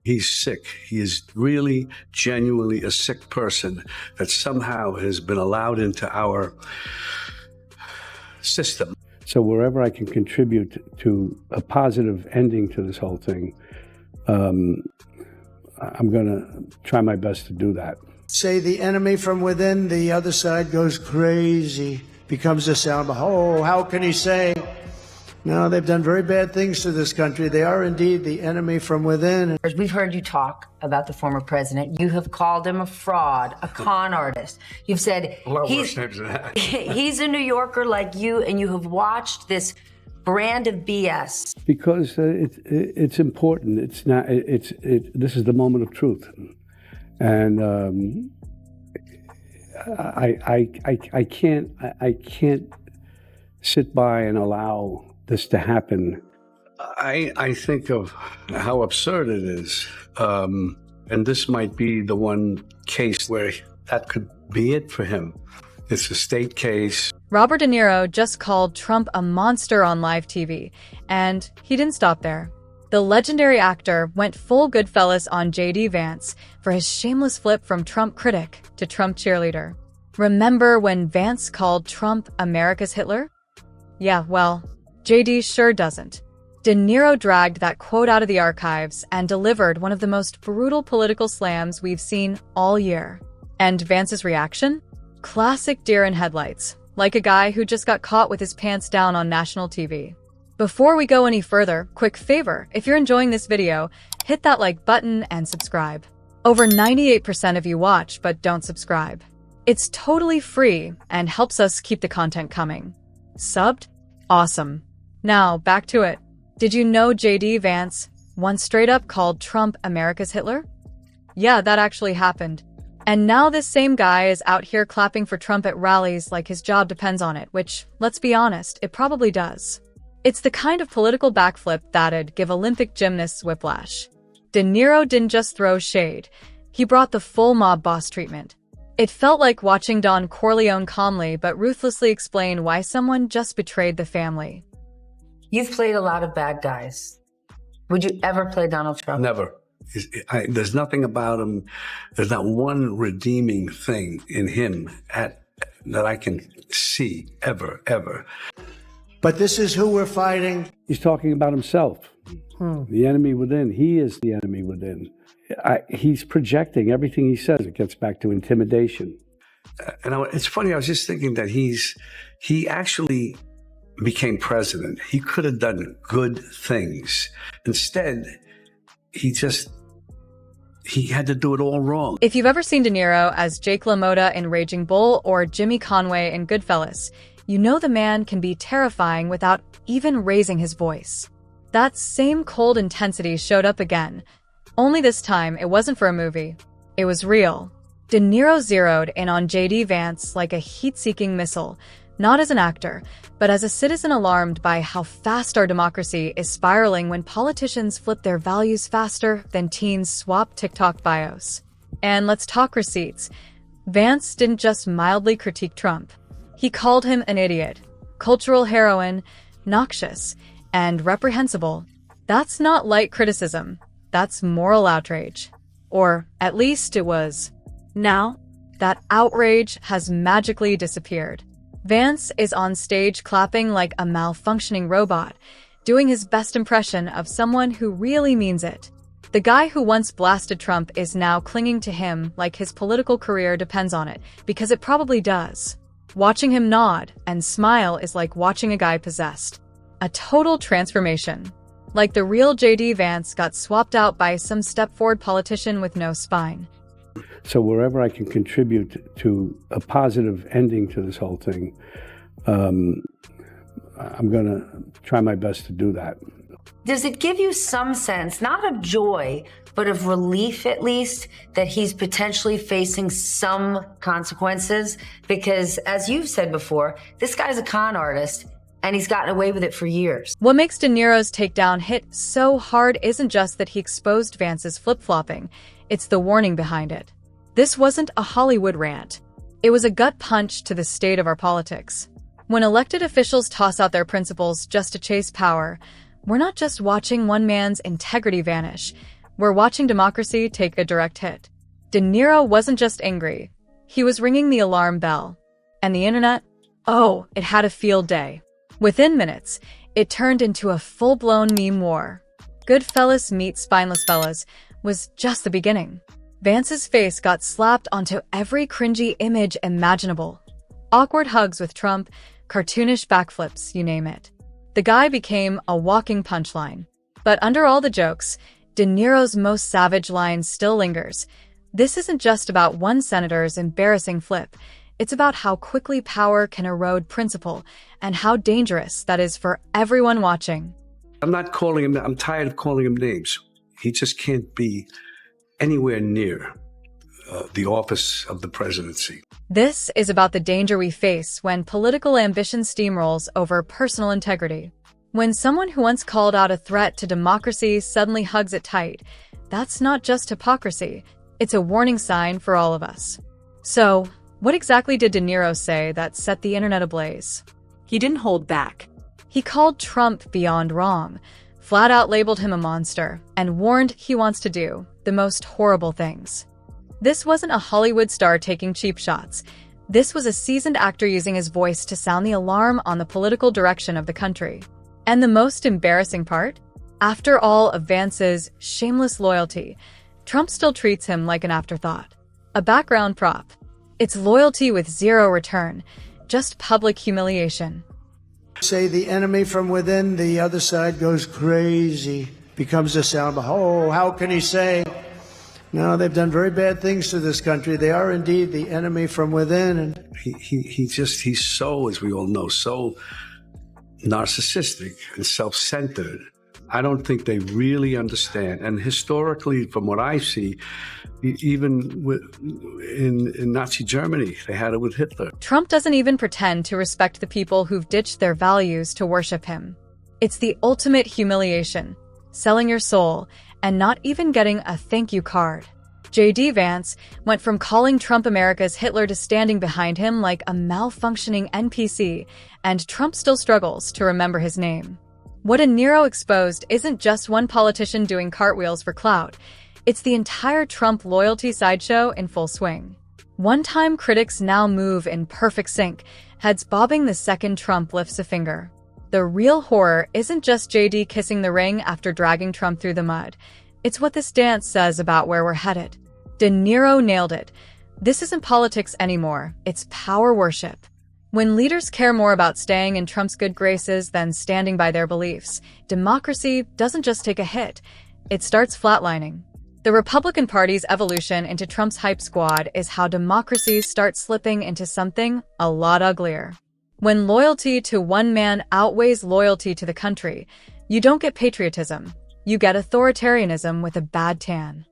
He's sick. He is really, genuinely a sick person that somehow has been allowed into our system. So wherever I can contribute to a positive ending to this whole thing, I'm going to try my best to do that. Say the enemy from within, the other side goes crazy, becomes a sound. Oh, how can he say? No, they've done very bad things to this country. They are indeed the enemy from within. We've heard you talk about the former president. You have called him a fraud, a con artist. You've said he's a New Yorker like you, and you have watched this brand of BS. Because it's important. It's not. This is the moment of truth, and I can't sit by and allow this to happen. I think of how absurd it is, and this might be the one case where that could be it for him. It's a state case. Robert De Niro just called Trump a monster on live TV, and he didn't stop there. The legendary actor went full Goodfellas on J.D. Vance for his shameless flip from Trump critic to Trump cheerleader. Remember when Vance called Trump America's Hitler? Yeah, well, J.D. sure doesn't. De Niro dragged that quote out of the archives and delivered one of the most brutal political slams we've seen all year. And Vance's reaction? Classic deer in headlights, like a guy who just got caught with his pants down on national TV. Before we go any further, quick favor, if you're enjoying this video, hit that like button and subscribe. Over 98% of you watch but don't subscribe. It's totally free and helps us keep the content coming. Subbed? Awesome. Now, back to it. Did you know J.D. Vance once straight up called Trump America's Hitler? Yeah, that actually happened. And now this same guy is out here clapping for Trump at rallies like his job depends on it, which, let's be honest, it probably does. It's the kind of political backflip that'd give Olympic gymnasts whiplash. De Niro didn't just throw shade. He brought the full mob boss treatment. It felt like watching Don Corleone calmly but ruthlessly explain why someone just betrayed the family. You've played a lot of bad guys. Would you ever play Donald Trump? Never. There's nothing about him. There's not one redeeming thing in him that I can see ever. But this is who we're fighting. He's talking about himself. The enemy within. He is the enemy within. He's projecting everything he says. It gets back to intimidation. And it's funny, I was just thinking that he actually became president. He could have done good things. Instead, he had to do it all wrong. If you've ever seen De Niro as Jake LaMotta in Raging Bull or Jimmy Conway in Goodfellas, you know the man can be terrifying without even raising his voice. That same cold intensity showed up again. Only this time, it wasn't for a movie. It was real. De Niro zeroed in on J.D. Vance like a heat-seeking missile, not as an actor, but as a citizen alarmed by how fast our democracy is spiraling when politicians flip their values faster than teens swap TikTok bios. And let's talk receipts. Vance didn't just mildly critique Trump. He called him an idiot, cultural heroine, noxious, and reprehensible. That's not light criticism. That's moral outrage. Or at least it was. Now, that outrage has magically disappeared. Vance is on stage clapping like a malfunctioning robot, doing his best impression of someone who really means it. The guy who once blasted Trump is now clinging to him like his political career depends on it, because it probably does. Watching him nod and smile is like watching a guy possessed. A total transformation. Like the real J.D. Vance got swapped out by some step-forward politician with no spine. So wherever I can contribute to a positive ending to this whole thing, I'm going to try my best to do that. Does it give you some sense, not of joy, but of relief at least, that he's potentially facing some consequences? Because as you've said before, this guy's a con artist, and he's gotten away with it for years. What makes De Niro's takedown hit so hard isn't just that he exposed Vance's flip-flopping, it's the warning behind it. This wasn't a Hollywood rant. It was a gut punch to the state of our politics. When elected officials toss out their principles just to chase power, we're not just watching one man's integrity vanish, we're watching democracy take a direct hit. De Niro wasn't just angry. He was ringing the alarm bell. And the internet? Oh, it had a field day. Within minutes, it turned into a full-blown meme war. Goodfellas meets Spineless Fellas was just the beginning. Vance's face got slapped onto every cringy image imaginable. Awkward hugs with Trump, cartoonish backflips, you name it. The guy became a walking punchline. But under all the jokes, De Niro's most savage line still lingers. This isn't just about one senator's embarrassing flip. It's about how quickly power can erode principle and how dangerous that is for everyone watching. I'm not calling him, I'm tired of calling him names. He just can't be anywhere near the office of the presidency. This is about the danger we face when political ambition steamrolls over personal integrity. When someone who once called out a threat to democracy suddenly hugs it tight, that's not just hypocrisy, it's a warning sign for all of us. So, what exactly did De Niro say that set the internet ablaze? He didn't hold back. He called Trump beyond wrong, flat out labeled him a monster, and warned he wants to do the most horrible things. This wasn't a Hollywood star taking cheap shots. This was a seasoned actor using his voice to sound the alarm on the political direction of the country. And the most embarrassing part? After all of Vance's shameless loyalty, Trump still treats him like an afterthought, a background prop. It's loyalty with zero return, just public humiliation. Say the enemy from within, the other side goes crazy, becomes a sound. Oh, how can he say? No, they've done very bad things to this country. They are indeed the enemy from within. And He's so, as we all know, so narcissistic and self-centered. I don't think they really understand. And historically, from what I see, even in Nazi Germany, they had it with Hitler. Trump doesn't even pretend to respect the people who've ditched their values to worship him. It's the ultimate humiliation, selling your soul, and not even getting a thank you card. J.D. Vance went from calling Trump America's Hitler to standing behind him like a malfunctioning NPC, and Trump still struggles to remember his name. What De Niro exposed isn't just one politician doing cartwheels for clout. It's the entire Trump loyalty sideshow in full swing. One-time critics now move in perfect sync, heads bobbing the second Trump lifts a finger. The real horror isn't just JD kissing the ring after dragging Trump through the mud. It's what this dance says about where we're headed. De Niro nailed it. This isn't politics anymore. It's power worship. When leaders care more about staying in Trump's good graces than standing by their beliefs, democracy doesn't just take a hit. It starts flatlining. The Republican Party's evolution into Trump's hype squad is how democracies start slipping into something a lot uglier. When loyalty to one man outweighs loyalty to the country, you don't get patriotism. You get authoritarianism with a bad tan.